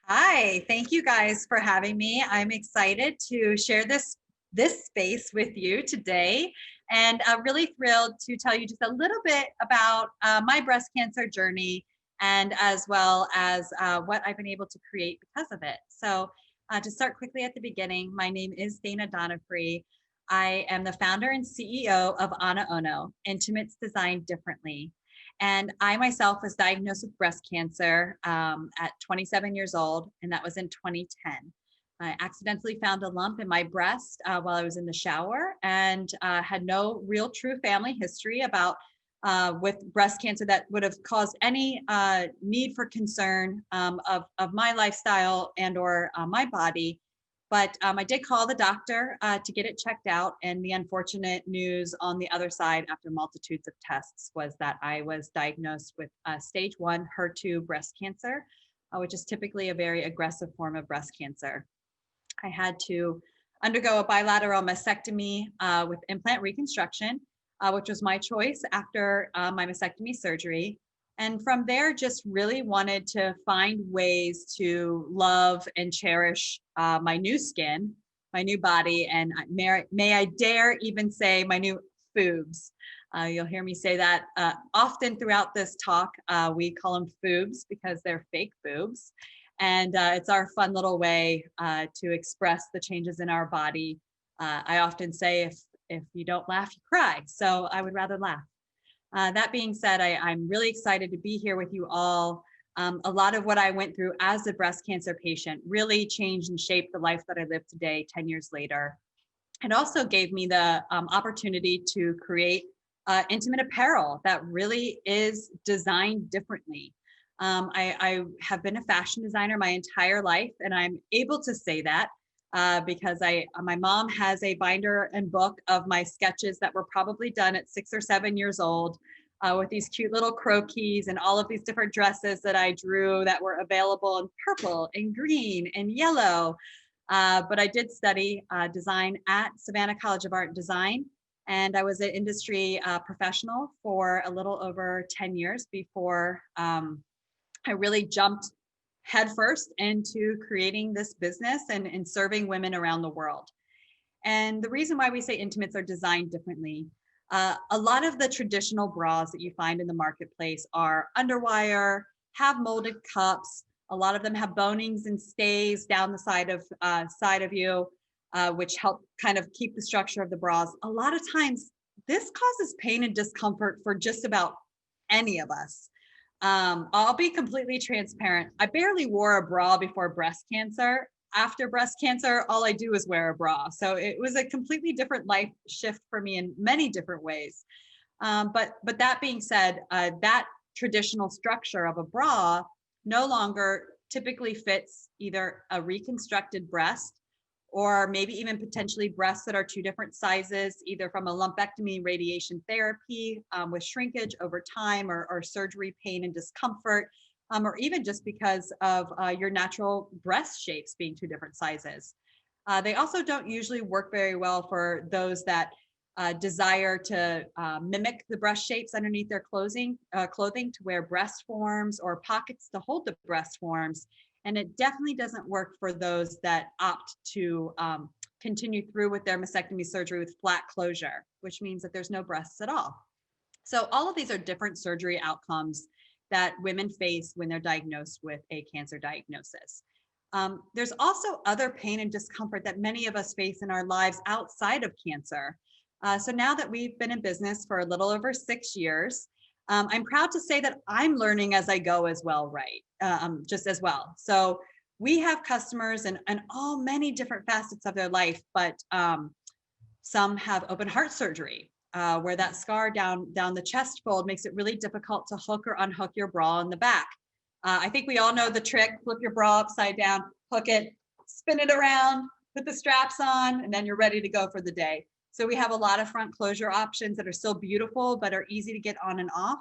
Hi, thank you guys for having me. I'm excited to share this space with you today, and I'm really thrilled to tell you just a little bit about my breast cancer journey, and as well as what I've been able to create because of it. To start quickly at the beginning, my name is Dana Donifree. I am the founder and CEO of AnaOno, Intimates Designed Differently. And I myself was diagnosed with breast cancer at 27 years old, and that was in 2010. I accidentally found a lump in my breast while I was in the shower and had no real true family history about with breast cancer that would have caused any need for concern of my lifestyle and or my body. But I did call the doctor to get it checked out. And the unfortunate news on the other side, after multitudes of tests, was that I was diagnosed with stage 1 HER2 breast cancer, which is typically a very aggressive form of breast cancer. I had to undergo a bilateral mastectomy with implant reconstruction, which was my choice after my mastectomy surgery. And from there, just really wanted to find ways to love and cherish my new skin, my new body, and may I dare even say my new boobs. You'll hear me say that often throughout this talk. We call them foobs because they're fake boobs. And it's our fun little way to express the changes in our body. I often say, if you don't laugh, you cry. So I would rather laugh. That being said, I'm really excited to be here with you all. A lot of what I went through as a breast cancer patient really changed and shaped the life that I live today, 10 years later. It also gave me the opportunity to create intimate apparel that really is designed differently. I have been a fashion designer my entire life, and I'm able to say that because my mom has a binder and book of my sketches that were probably done at 6 or 7 years old with these cute little croquis and all of these different dresses that I drew that were available in purple and green and yellow. But I did study design at Savannah College of Art and Design. And I was an industry professional for a little over 10 years before I really jumped headfirst into creating this business and serving women around the world. And the reason why we say intimates are designed differently, a lot of the traditional bras that you find in the marketplace are underwire, have molded cups. A lot of them have bonings and stays down the side of you, which help kind of keep the structure of the bras. A lot of times, this causes pain and discomfort for just about any of us. I'll be completely transparent. I barely wore a bra before breast cancer. After breast cancer, all I do is wear a bra. So it was a completely different life shift for me in many different ways. But that being said, that traditional structure of a bra no longer typically fits either a reconstructed breast or maybe even potentially breasts that are 2 different sizes, either from a lumpectomy radiation therapy with shrinkage over time or surgery pain and discomfort, or even just because of your natural breast shapes being 2 different sizes. They also don't usually work very well for those that desire to mimic the breast shapes underneath their clothing to wear breast forms or pockets to hold the breast forms. And it definitely doesn't work for those that opt to continue through with their mastectomy surgery with flat closure, which means that there's no breasts at all. So all of these are different surgery outcomes that women face when they're diagnosed with a cancer diagnosis. There's also other pain and discomfort that many of us face in our lives outside of cancer. So now that we've been in business for a little over 6 years, I'm proud to say that I'm learning as I go as well, right? Just as well. So we have customers in all many different facets of their life, but some have open heart surgery, where that scar down the chest fold makes it really difficult to hook or unhook your bra in the back. I think we all know the trick: flip your bra upside down, hook it, spin it around, put the straps on, and then you're ready to go for the day. So we have a lot of front closure options that are still beautiful, but are easy to get on and off.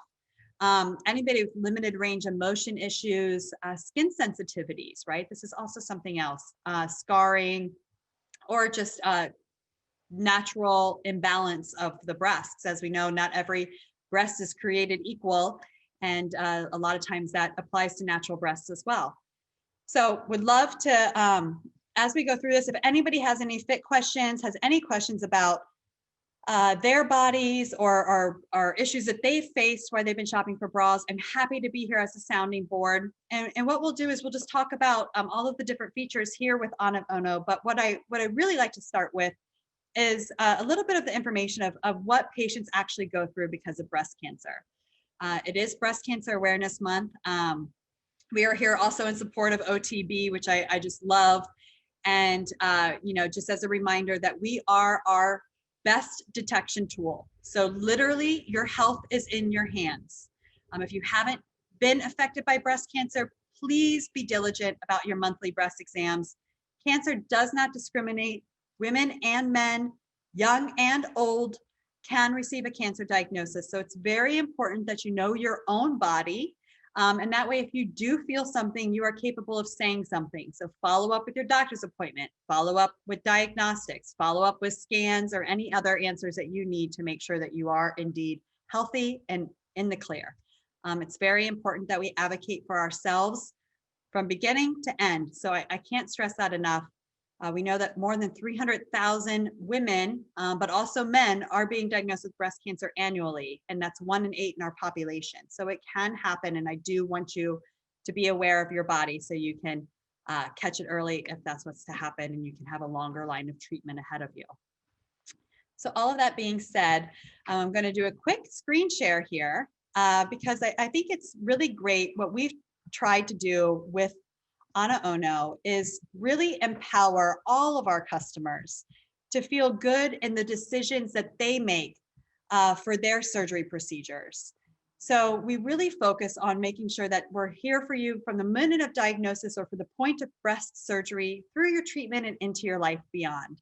Anybody with limited range of motion issues, skin sensitivities, right? This is also something else, scarring, or just natural imbalance of the breasts. As we know, not every breast is created equal. And a lot of times that applies to natural breasts as well. So would love to, as we go through this, if anybody has any fit questions, has any questions about their bodies or issues that they've faced while they've been shopping for bras, I'm happy to be here as a sounding board. And what we'll do is we'll just talk about all of the different features here with AnaOno. But what I really like to start with is a little bit of the information of what patients actually go through because of breast cancer. It is Breast Cancer Awareness Month. We are here also in support of OTB, which I just love. And, just as a reminder that we are our best detection tool. So literally your health is in your hands. If you haven't been affected by breast cancer, please be diligent about your monthly breast exams. Cancer does not discriminate. Women and men, young and old, can receive a cancer diagnosis. So it's very important that you know your own body. And that way, if you do feel something, you are capable of saying something. So follow up with your doctor's appointment, follow up with diagnostics, follow up with scans or any other answers that you need to make sure that you are indeed healthy and in the clear. It's very important that we advocate for ourselves from beginning to end. So I can't stress that enough. We know that more than 300,000 women, but also men, are being diagnosed with breast cancer annually, and that's 1 in 8 in our population. So it can happen, and I do want you to be aware of your body so you can catch it early if that's what's to happen, and you can have a longer line of treatment ahead of you. So all of that being said, I'm going to do a quick screen share here because I think it's really great. What we've tried to do with AnaOno is really empower all of our customers to feel good in the decisions that they make for their surgery procedures. So we really focus on making sure that we're here for you from the minute of diagnosis or for the point of breast surgery through your treatment and into your life beyond.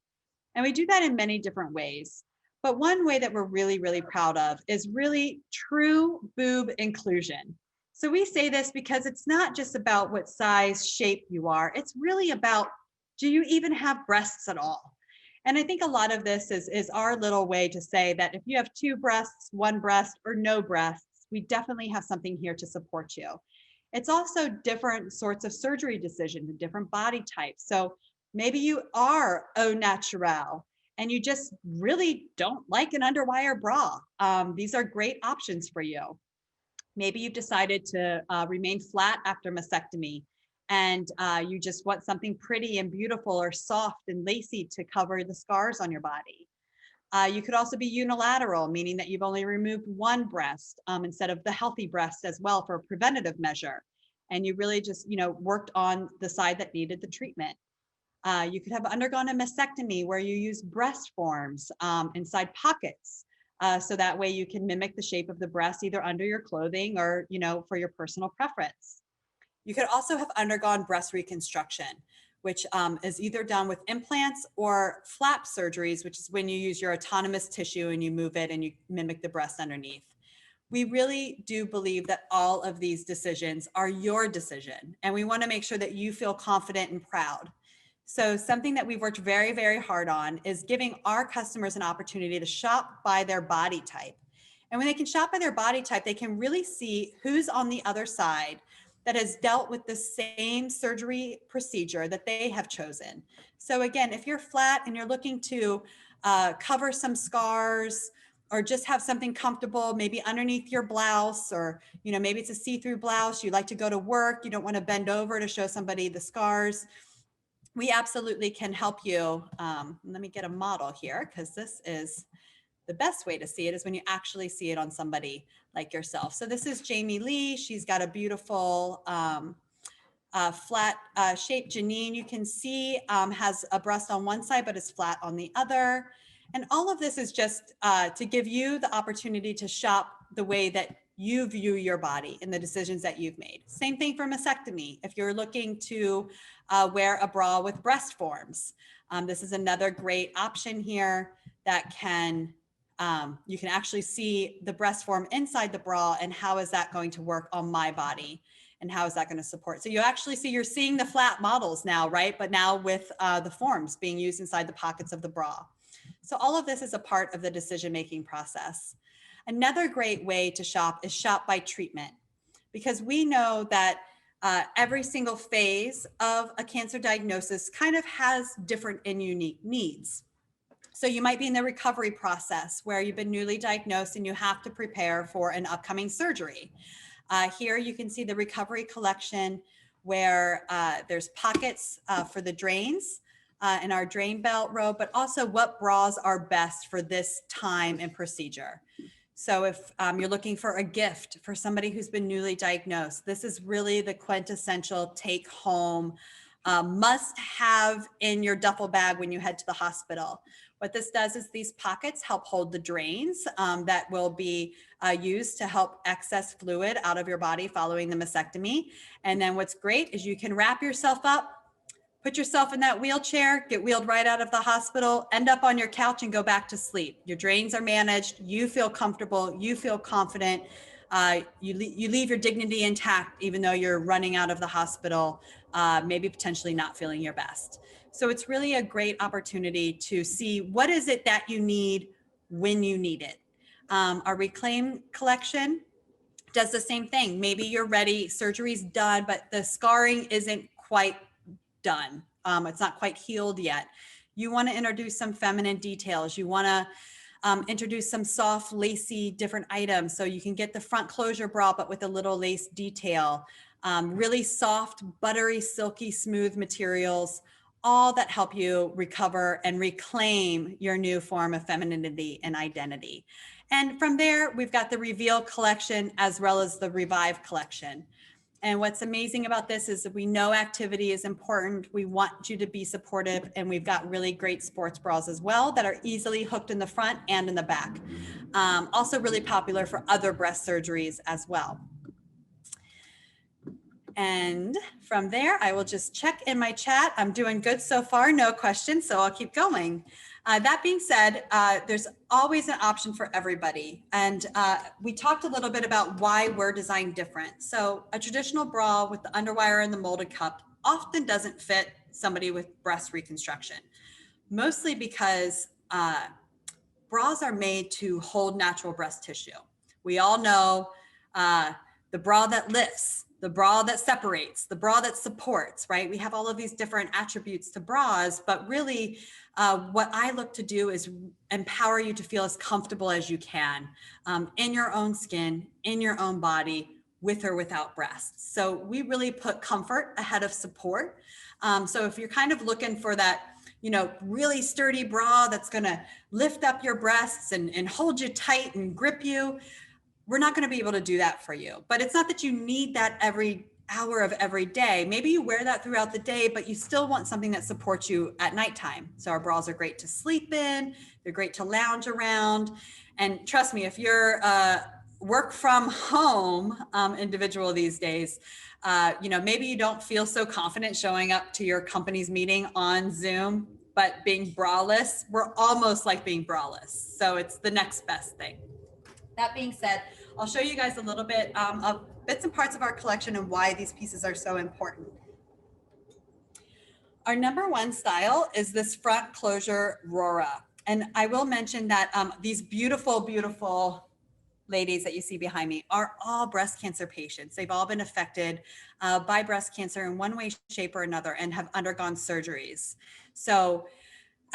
And we do that in many different ways. But one way that we're really, really proud of is really true boob inclusion. So we say this because it's not just about what size, shape you are. It's really about, do you even have breasts at all? And I think a lot of this is our little way to say that if you have 2 breasts, 1 breast, or no breasts, we definitely have something here to support you. It's also different sorts of surgery decisions and different body types. So maybe you are au naturel and you just really don't like an underwire bra. These are great options for you. Maybe you've decided to remain flat after mastectomy and you just want something pretty and beautiful or soft and lacy to cover the scars on your body. You could also be unilateral, meaning that you've only removed 1 breast instead of the healthy breast as well for a preventative measure. And you really just, worked on the side that needed the treatment. You could have undergone a mastectomy where you use breast forms inside pockets. So that way you can mimic the shape of the breast either under your clothing or, for your personal preference. You could also have undergone breast reconstruction, which is either done with implants or flap surgeries, which is when you use your autonomous tissue and you move it and you mimic the breast underneath. We really do believe that all of these decisions are your decision, and we want to make sure that you feel confident and proud. So something that we've worked very, very hard on is giving our customers an opportunity to shop by their body type. And when they can shop by their body type, they can really see who's on the other side that has dealt with the same surgery procedure that they have chosen. So again, if you're flat and you're looking to cover some scars or just have something comfortable, maybe underneath your blouse, or maybe it's a see-through blouse, you like to go to work, you don't want to bend over to show somebody the scars, we absolutely can help you. Let me get a model here because this is the best way to see it is when you actually see it on somebody like yourself. So this is Jamie Lee. She's got a beautiful flat shaped Janine. You can see has a breast on one side, but is flat on the other. And all of this is just to give you the opportunity to shop the way that you view your body and the decisions that you've made. Same thing for mastectomy. If you're looking to wear a bra with breast forms, this is another great option here that can, you can actually see the breast form inside the bra and how is that going to work on my body and how is that going to support. So you actually see, you're seeing the flat models now, right? But now with the forms being used inside the pockets of the bra. So all of this is a part of the decision-making process. Another great way to shop is shop by treatment, because we know that every single phase of a cancer diagnosis kind of has different and unique needs. So you might be in the recovery process where you've been newly diagnosed and you have to prepare for an upcoming surgery. Here you can see the recovery collection where there's pockets for the drains in our drain belt row, but also what bras are best for this time and procedure. So if you're looking for a gift for somebody who's been newly diagnosed, this is really the quintessential take home must have in your duffel bag when you head to the hospital. What this does is these pockets help hold the drains that will be used to help excess fluid out of your body following the mastectomy. And then what's great is you can wrap yourself up, put yourself in that wheelchair, get wheeled right out of the hospital, end up on your couch and go back to sleep. Your drains are managed, you feel comfortable, you feel confident, you leave your dignity intact even though you're running out of the hospital, maybe potentially not feeling your best. So it's really a great opportunity to see what is it that you need when you need it. Our Reclaim collection does the same thing. Maybe you're ready, surgery's done, but the scarring isn't quite done. It's not quite healed yet. You want to introduce some feminine details. You want to introduce some soft, lacy, different items. So you can get the front closure bra, but with a little lace detail. Really soft, buttery, silky, smooth materials, all that help you recover and reclaim your new form of femininity and identity. And from there, we've got the Reveal collection as well as the Revive collection. And what's amazing about this is that we know activity is important. We want you to be supportive, and we've got really great sports bras as well that are easily hooked in the front and in the back. Also really popular for other breast surgeries as well. And from there, I will just check in my chat. I'm doing good so far, no questions, so I'll keep going. That being said, there's always an option for everybody. And we talked a little bit about why we're designed different. So a traditional bra with the underwire and the molded cup often doesn't fit somebody with breast reconstruction, mostly because bras are made to hold natural breast tissue. We all know the bra that lifts, the bra that separates, the bra that supports, right? We have all of these different attributes to bras, but really what I look to do is empower you to feel as comfortable as you can in your own skin, in your own body, with or without breasts. So we really put comfort ahead of support. So if you're kind of looking for that, you know, really sturdy bra that's gonna lift up your breasts and hold you tight and grip you, we're not going to be able to do that for you. But it's not that you need that every hour of every day. Maybe you wear that throughout the day, but you still want something that supports you at nighttime. So our bras are great to sleep in. They're great to lounge around. And trust me, if you're a work from home individual these days, you know, maybe you don't feel so confident showing up to your company's meeting on Zoom, but being braless, we're almost like being braless. So it's the next best thing. That being said, I'll show you guys a little bit of bits and parts of our collection and why these pieces are so important. Our number one style is this front closure Aurora. And I will mention that these beautiful, beautiful ladies that you see behind me are all breast cancer patients. They've all been affected by breast cancer in one way, shape, or another and have undergone surgeries. So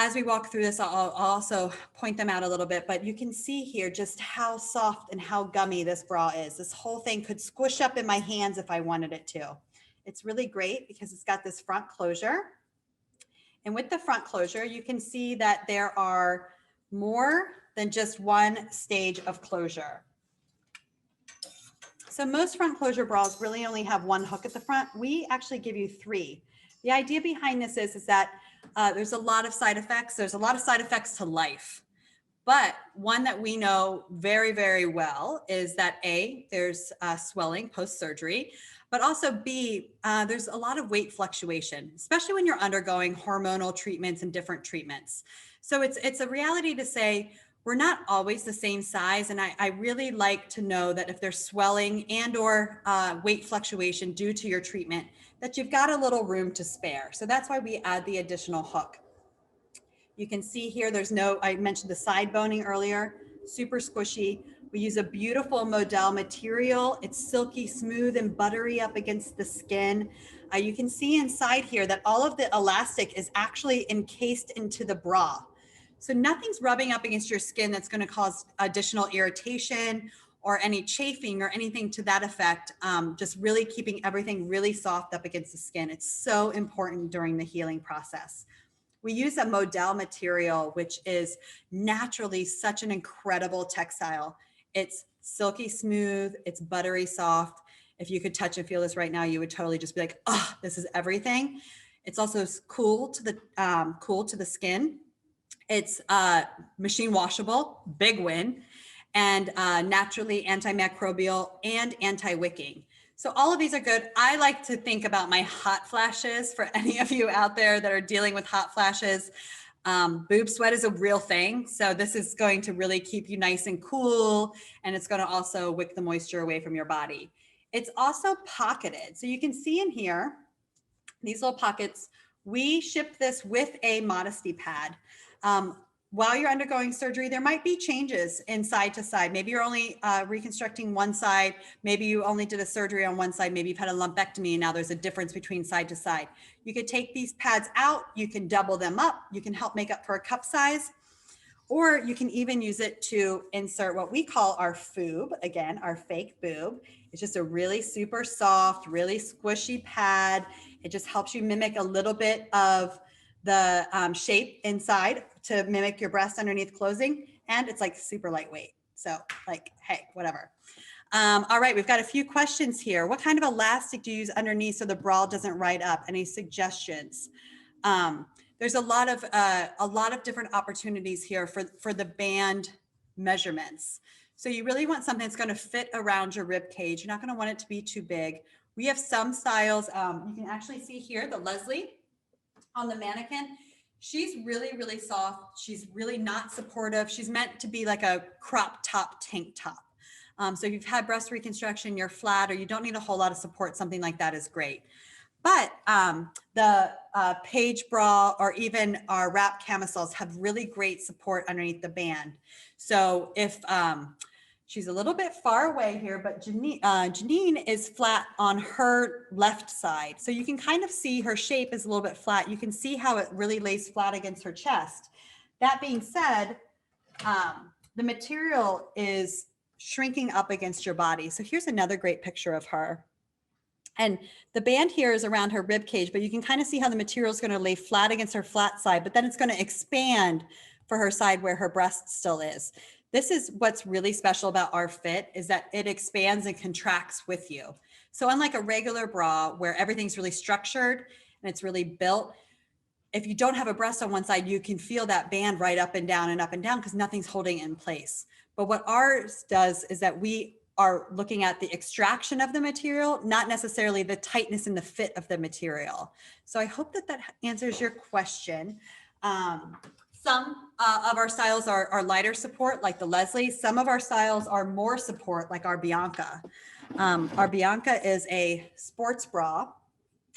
as we walk through this, I'll also point them out a little bit, but you can see here just how soft and how gummy this bra is. This whole thing could squish up in my hands if I wanted it to. It's really great because it's got this front closure. And with the front closure, you can see that there are more than just one stage of closure. So most front closure bras really only have one hook at the front. We actually give you three. The idea behind this is that there's a lot of side effects. There's a lot of side effects to life. But one that we know very, very well is that A, there's swelling post-surgery, but also B, there's a lot of weight fluctuation, especially when you're undergoing hormonal treatments and different treatments. So it's a reality to say, we're not always the same size. And I really like to know that if there's swelling and or weight fluctuation due to your treatment, that you've got a little room to spare. So that's why we add the additional hook. You can see here, there's no, I mentioned the side boning earlier, super squishy. We use a beautiful Model material. It's silky smooth and buttery up against the skin. You can see inside here that all of the elastic is actually encased into the bra. So nothing's rubbing up against your skin that's going to cause additional irritation or any chafing or anything to that effect. Just really keeping everything really soft up against the skin. It's so important during the healing process. We use a Model material, which is naturally such an incredible textile. It's silky smooth, it's buttery soft. If you could touch and feel this right now, you would totally just be like, oh, this is everything. It's also cool to the skin. It's machine washable, big win, and naturally antimicrobial and anti-wicking. So all of these are good. I like to think about my hot flashes for any of you out there that are dealing with hot flashes. Boob sweat is a real thing. So this is going to really keep you nice and cool. And it's going to also wick the moisture away from your body. It's also pocketed. So you can see in here, these little pockets, we ship this with a Modesty Pad. While you're undergoing surgery, there might be changes in side to side. Maybe you're only reconstructing one side. Maybe you only did a surgery on one side. Maybe you've had a lumpectomy and now there's a difference between side to side. You could take these pads out. You can double them up. You can help make up for a cup size. Or you can even use it to insert what we call our FOOB, again, our fake boob. It's just a really super soft, really squishy pad. It just helps you mimic a little bit of the shape inside to mimic your breast underneath closing. And it's like super lightweight. So like, hey, whatever. All right, we've got a few questions here. What kind of elastic do you use underneath so the bra doesn't ride up? Any suggestions? There's a lot of different opportunities here for the band measurements. So you really want something that's going to fit around your rib cage. You're not going to want it to be too big. We have some styles. You can actually see here the Leslie on the mannequin. She's really, really soft. She's really not supportive. She's meant to be like a crop top tank top. So if you've had breast reconstruction, you're flat, or you don't need a whole lot of support, something like that is great. But the page bra or even our wrap camisoles have really great support underneath the band. So if she's a little bit far away here, but Janine is flat on her left side. So you can kind of see her shape is a little bit flat. You can see how it really lays flat against her chest. That being said, the material is shrinking up against your body. So here's another great picture of her. And the band here is around her rib cage, but you can kind of see how the material is going to lay flat against her flat side, but then it's going to expand for her side where her breast still is. This is what's really special about our fit, is that it expands and contracts with you. So unlike a regular bra where everything's really structured and it's really built, if you don't have a breast on one side, you can feel that band right up and down because nothing's holding it in place. But what ours does is that we are looking at the extraction of the material, not necessarily the tightness and the fit of the material. So I hope that that answers your question. Some of our styles are lighter support, like the Leslie. Some of our styles are more support, like our Bianca. Our Bianca is a sports bra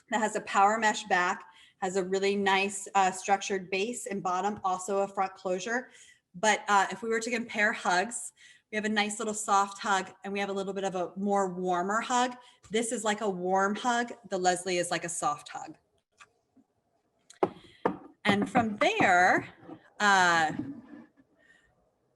that has a power mesh back, has a really nice structured base and bottom, also a front closure. But if we were to compare hugs, we have a nice little soft hug and we have a little bit of a more warmer hug. This is like a warm hug. The Leslie is like a soft hug. And from there, are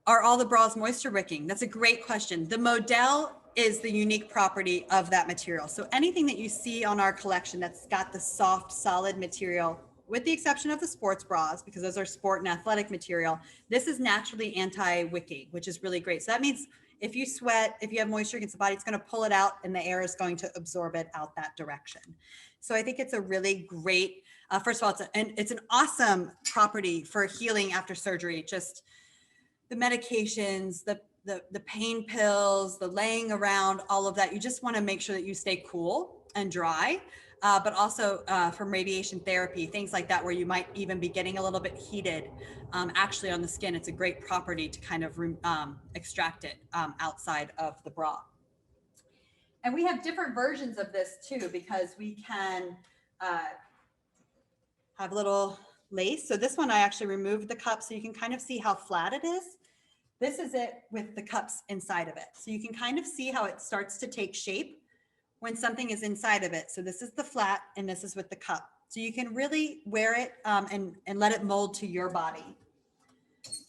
all the bras moisture wicking? That's a great question. The Model is the unique property of that material. So anything that you see on our collection that's got the soft, solid material, with the exception of the sports bras, because those are sport and athletic material, this is naturally anti-wicking, which is really great. So that means if you sweat, if you have moisture against the body, it's going to pull it out and the air is going to absorb it out that direction. So I think it's a really great, first of all, it's an awesome property for healing after surgery. Just the medications, the pain pills, the laying around, all of that. You just want to make sure that you stay cool and dry. But also from radiation therapy, things like that, where you might even be getting a little bit heated actually on the skin. It's a great property to kind of extract it outside of the bra. And we have different versions of this too, because we can have a little lace. So this one, I actually removed the cup so you can kind of see how flat it is. This is it with the cups inside of it. So you can kind of see how it starts to take shape when something is inside of it. So this is the flat and this is with the cup. So you can really wear it and let it mold to your body.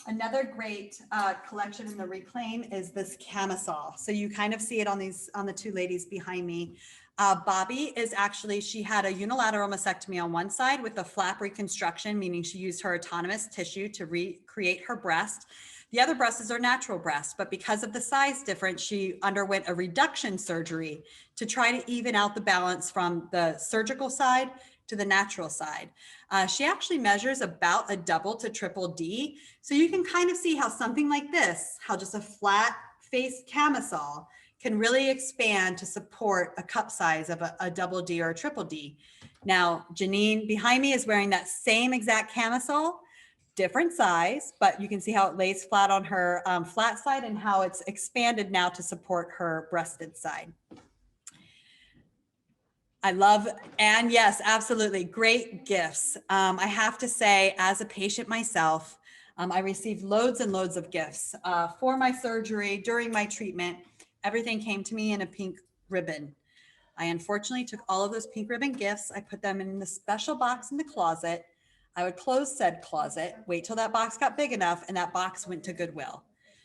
Another great collection in the Reclaim is this camisole. So you kind of see it on the two ladies behind me. Bobby is actually, she had a unilateral mastectomy on one side with a flap reconstruction, meaning she used her autonomous tissue to recreate her breast. The other breast is her natural breast, but because of the size difference, she underwent a reduction surgery to try to even out the balance from the surgical side to the natural side. She actually measures about a double to triple D. So you can kind of see how something like this, how just a flat face camisole can really expand to support a cup size of a double D or a triple D. Now, Janine behind me is wearing that same exact camisole, different size, but you can see how it lays flat on her flat side and how it's expanded now to support her breasted side. I love, and yes, absolutely, great gifts. I have to say, as a patient myself, I received loads and loads of gifts for my surgery, during my treatment. Everything came to me in a pink ribbon. I unfortunately took all of those pink ribbon gifts. I put them in the special box in the closet. I would close said closet, wait till that box got big enough, and that box went to Goodwill.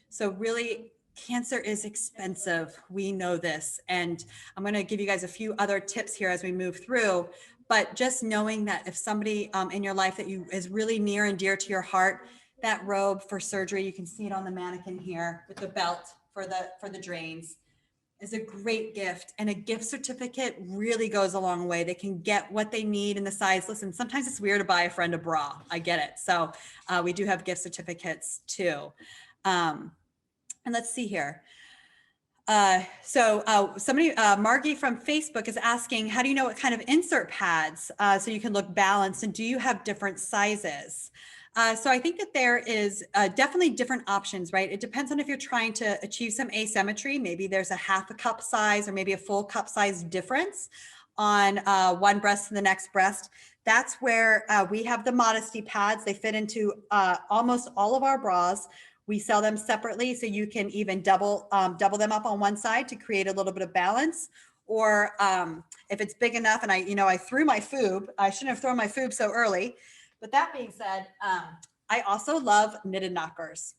So really, cancer is expensive. We know this. And I'm going to give you guys a few other tips here as we move through. But just knowing that if somebody in your life that you is really near and dear to your heart, that robe for surgery, you can see it on the mannequin here with the belt for the drains, is a great gift. And a gift certificate really goes a long way. They can get what they need in the size. Listen, sometimes it's weird to buy a friend a bra. I get it. So we do have gift certificates too. And let's see here. Somebody, Margie from Facebook is asking, how do you know what kind of insert pads so you can look balanced, and do you have different sizes? So I think that there is definitely different options, right? It depends on if you're trying to achieve some asymmetry. Maybe there's a half a cup size or maybe a full cup size difference on one breast to the next breast. That's where we have the Modesty Pads. They fit into almost all of our bras. We sell them separately, so you can even double them up on one side to create a little bit of balance. Or if it's big enough, and I threw my FUB. I shouldn't have thrown my FUB so early. But that being said, I also love knitted knockers.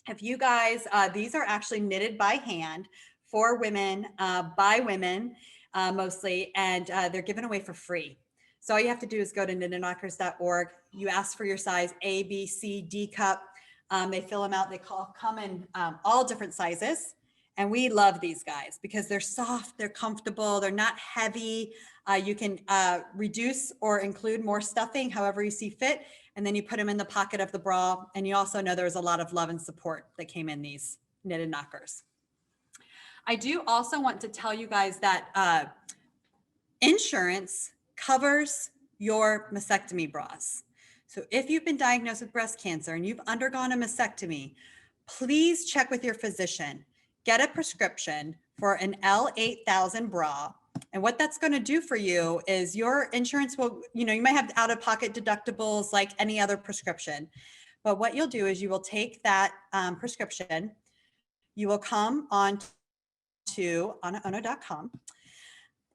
If you guys, these are actually knitted by hand for women, by women mostly, and they're given away for free. So all you have to do is go to knittedknockers.org. You ask for your size A, B, C, D cup. They fill them out. They come in all different sizes. And we love these guys because they're soft, they're comfortable, they're not heavy. You can reduce or include more stuffing, however you see fit. And then you put them in the pocket of the bra. And you also know there's a lot of love and support that came in these knitted knockers. I do also want to tell you guys that insurance covers your mastectomy bras. So if you've been diagnosed with breast cancer and you've undergone a mastectomy, please check with your physician. Get a prescription for an L8000 bra. And what that's going to do for you is your insurance will, you might have out-of-pocket deductibles like any other prescription. But what you'll do is you will take that prescription, you will come on to AnaOno.com.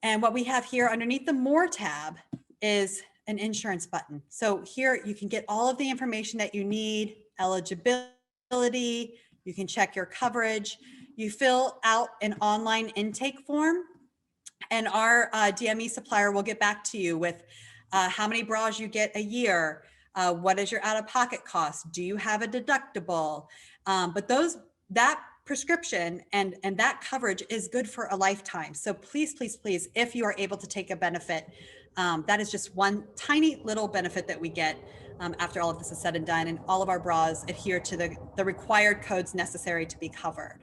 And what we have here underneath the More tab is an insurance button. So here you can get all of the information that you need, eligibility, you can check your coverage, you fill out an online intake form, and our DME supplier will get back to you with how many bras you get a year, what is your out-of-pocket cost, do you have a deductible, but that prescription and that coverage is good for a lifetime. So please, please, please, if you are able to take a benefit, that is just one tiny little benefit that we get after all of this is said and done, and all of our bras adhere to the required codes necessary to be covered.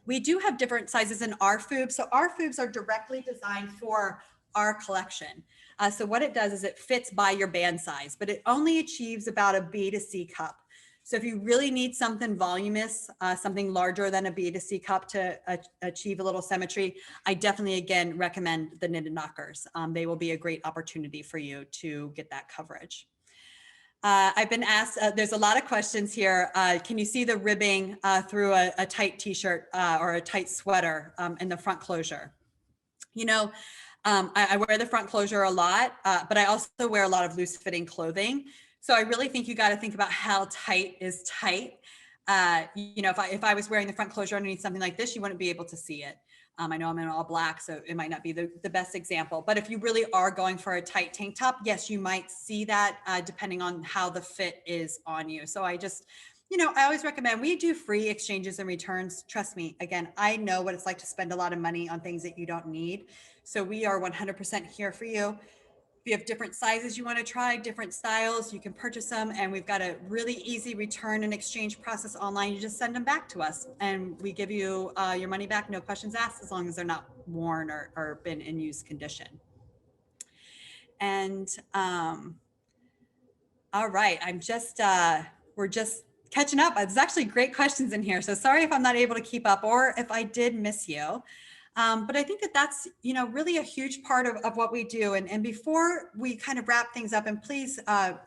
We do have different sizes in our FUBs. So our FUBs are directly designed for our collection. So what it does is it fits by your band size, but it only achieves about a B to C cup. So if you really need something voluminous, something larger than a B to C cup to achieve a little symmetry, I definitely, again, recommend the knitted knockers. They will be a great opportunity for you to get that coverage. I've been asked, there's a lot of questions here. Can you see the ribbing through a tight t-shirt or a tight sweater in the front closure? You know, I wear the front closure a lot, but I also wear a lot of loose fitting clothing. So I really think you got to think about how tight is tight. You know, if I was wearing the front closure underneath something like this, you wouldn't be able to see it. I know I'm in all black, so it might not be the best example, but if you really are going for a tight tank top, yes, you might see that depending on how the fit is on you. So I just, you know, I always recommend, we do free exchanges and returns. Trust me, again, I know what it's like to spend a lot of money on things that you don't need. So we are 100% here for you. If you have different sizes you want to try, different styles, you can purchase them. And we've got a really easy return and exchange process online. You just send them back to us and we give you your money back, no questions asked, as long as they're not worn or been in use condition. And all right, we're just catching up. There's actually great questions in here. So sorry if I'm not able to keep up or if I did miss you. But I think that that's, you know, really a huge part of what we do. And before we kind of wrap things up, and please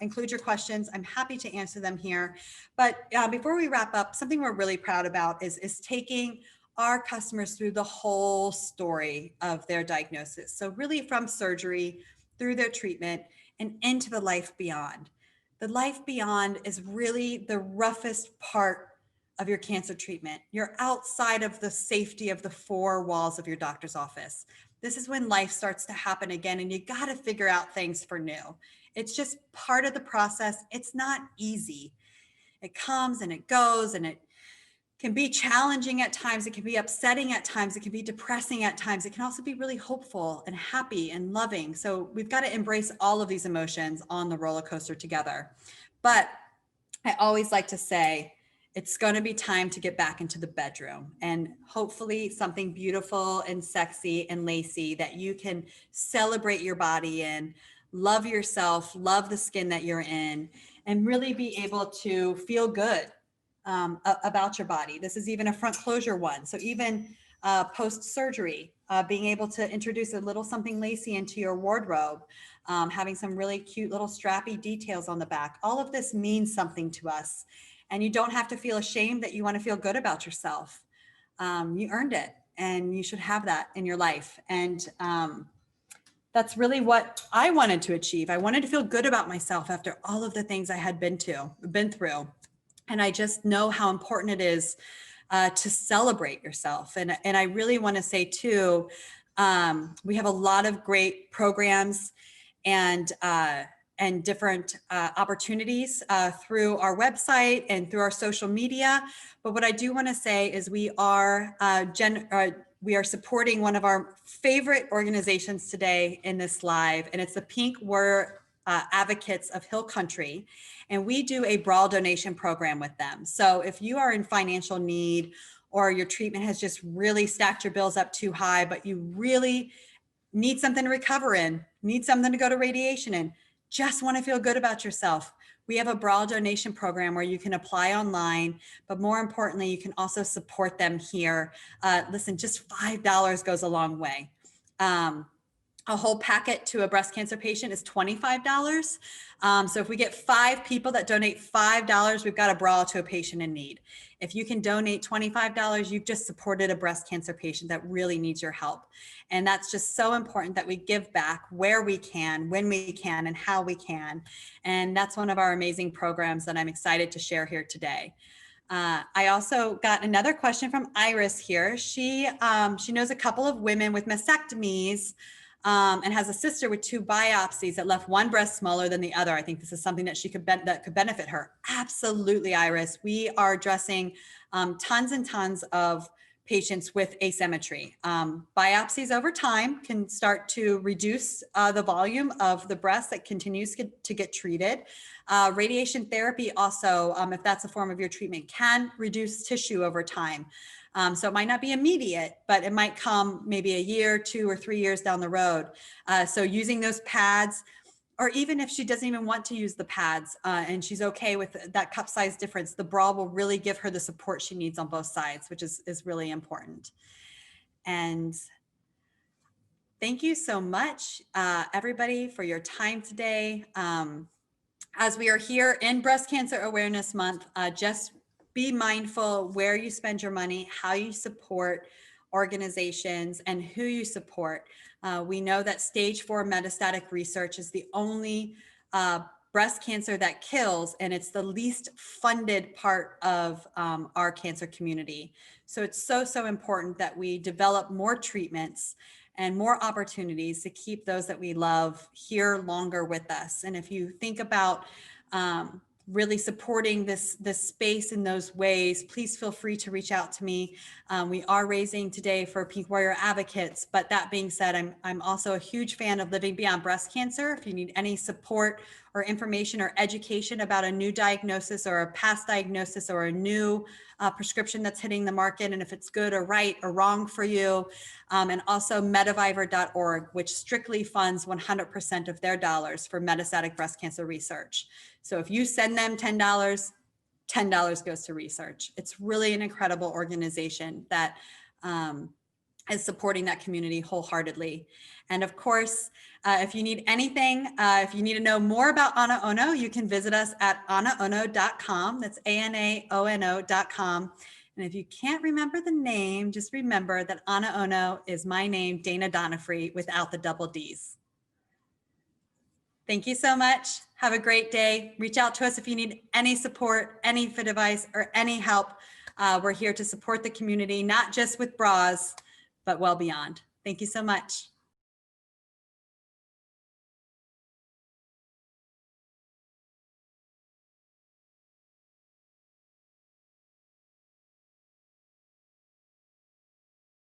include your questions, I'm happy to answer them here. But before we wrap up, something we're really proud about is taking our customers through the whole story of their diagnosis. So really from surgery through their treatment and into the life beyond. The life beyond is really the roughest part of your cancer treatment. You're outside of the safety of the four walls of your doctor's office. This is when life starts to happen again, and you got to figure out things for new. It's just part of the process. It's not easy. It comes and it goes, and it can be challenging at times. It can be upsetting at times. It can be depressing at times. It can also be really hopeful and happy and loving. So we've got to embrace all of these emotions on the roller coaster together. But I always like to say, it's going to be time to get back into the bedroom, and hopefully something beautiful and sexy and lacy that you can celebrate your body in, love yourself, love the skin that you're in, and really be able to feel good about your body. This is even a front closure one. So even post-surgery, being able to introduce a little something lacy into your wardrobe, having some really cute little strappy details on the back. All of this means something to us. And you don't have to feel ashamed that you want to feel good about yourself. You earned it, and you should have that in your life. And that's really what I wanted to achieve. I wanted to feel good about myself after all of the things I had been through. And I just know how important it is to celebrate yourself. And I really want to say too, we have a lot of great programs and different opportunities through our website and through our social media. But what I do want to say is we are supporting one of our favorite organizations today in this live, and it's the Pink Warrior Advocates of Hill Country. And we do a bra donation program with them. So if you are in financial need, or your treatment has just really stacked your bills up too high, but you really need something to recover in, need something to go to radiation in, just want to feel good about yourself, we have a bra donation program where you can apply online, but more importantly, you can also support them here. Listen, just $5 goes a long way. A whole packet to a breast cancer patient is $25. So if we get 5 people that donate $5, we've got a bra to a patient in need. If you can donate $25, you've just supported a breast cancer patient that really needs your help. And that's just so important that we give back where we can, when we can, and how we can. And that's one of our amazing programs that I'm excited to share here today. I also got another question from Iris here. She knows a couple of women with mastectomies and has a sister with 2 biopsies that left one breast smaller than the other. I think this is something that that could benefit her. Absolutely, Iris. We are addressing tons and tons of patients with asymmetry. Biopsies over time can start to reduce the volume of the breast that continues to get treated. Radiation therapy also, if that's a form of your treatment, can reduce tissue over time. So it might not be immediate, but it might come maybe a year, 2 or 3 years down the road. So using those pads, or even if she doesn't even want to use the pads and she's okay with that cup size difference, the bra will really give her the support she needs on both sides, which is really important. And thank you so much, everybody, for your time today. as we are here in Breast Cancer Awareness Month, just be mindful where you spend your money, how you support organizations, and who you support. We know that stage 4 metastatic research is the only breast cancer that kills, and it's the least funded part of our cancer community. So it's so important that we develop more treatments and more opportunities to keep those that we love here longer with us. And if you think about really supporting this space in those ways, please feel free to reach out to me. We are raising today for Pink Warrior Advocates, but that being said, I'm also a huge fan of Living Beyond Breast Cancer. If you need any support or information or education about a new diagnosis or a past diagnosis or a new prescription that's hitting the market, and if it's good or right or wrong for you, and also medivivor.org, which strictly funds 100% of their dollars for metastatic breast cancer research. So if you send them $10, $10 goes to research. It's really an incredible organization that is supporting that community wholeheartedly. And of course, if you need anything, if you need to know more about AnaOno, you can visit us at anaono.com. That's AnaOno.com. And if you can't remember the name, just remember that AnaOno is my name, Dana Donofree, without the double D's. Thank you so much. Have a great day. Reach out to us if you need any support, any fit advice, or any help. We're here to support the community, not just with bras, but well beyond. Thank you so much.